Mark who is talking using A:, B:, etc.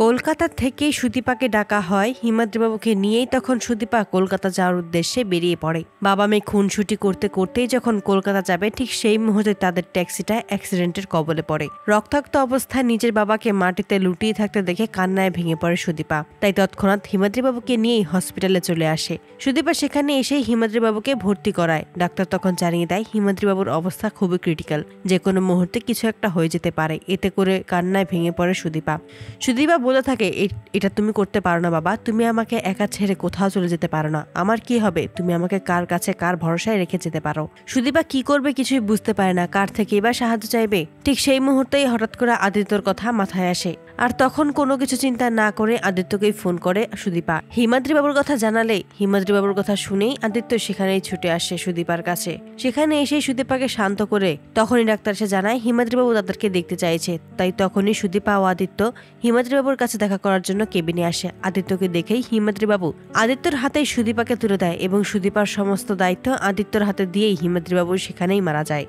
A: কলকাতা থেকে সুদীপাকে ডাকা হয়। হিমাদ্রিবাবুকে নিয়েই তখন সুদীপা কলকাতা যাওয়ার উদ্দেশ্যে বেরিয়ে পড়ে। বাবা মেয়ে খুনসুটি করতে করতেই যখন কলকাতা যাবে ঠিক সেই মুহূর্তে তাদের ট্যাক্সিটা অ্যাক্সিডেন্টের কবলে পড়ে। রক্তাক্ত অবস্থায় নিজের বাবাকে মাটিতে লুটিয়ে থাকতে দেখে কান্নায় ভেঙে পড়ে সুদীপা। তাই তৎক্ষণাৎ হিমাদ্রিবাবুকে নিয়েই হসপিটালে চলে আসে। সুদীপা সেখানে এসেই হিমাদ্রিবাবুকে ভর্তি করায়। ডাক্তার তখন জানিয়ে দেয় হিমাদ্রিবাবুর অবস্থা খুবই ক্রিটিক্যাল, যে কোনো মুহূর্তে কিছু একটা হয়ে যেতে পারে। এতে করে কান্নায় ভেঙে পড়ে সুদীপা বলে থাকে, এটা তুমি করতে পারো না বাবা, তুমি আমাকে একা ছেড়ে কোথাও চলে যেতে পারো না। আমার কি হবে? তুমি আমাকে কার কাছে কার ভরসায় রেখে যেতে পারো? সুদীপা কি করবে কিছুই বুঝতে পারে না, কার থেকে এবার সাহায্য চাইবে। ঠিক সেই মুহূর্তেই হঠাৎ করে আদিত্যর কথা মাথায় আসে। আর তখন কোনো কিছু চিন্তা না করে আদিত্যকেই ফোন করে সুদীপা। হিমাদ্রিবাবুর কথা জানালে হিমাদ্রিবাবুর কথা শুনেই আদিত্য সেখানেই ছুটে আসে সুদীপার কাছে। সেখানে এসে সুদীপাকে শান্ত করে তখনই ডাক্তার এসে জানায় হিমাদ্রিবাবু তাদেরকে দেখতে চাইছে। তাই তখনই সুদীপা ও আদিত্য হিমাদ্রিবাবুর কাছে দেখা করার জন্য কেবিনে আসে। আদিত্যকে দেখেই হিমাদ্রিবাবু আদিত্যর হাতেই সুদীপাকে তুলে দেয় এবং সুদীপার সমস্ত দায়িত্ব আদিত্যর হাতে দিয়েই হিমাদ্রিবাবু সেখানেই মারা যায়।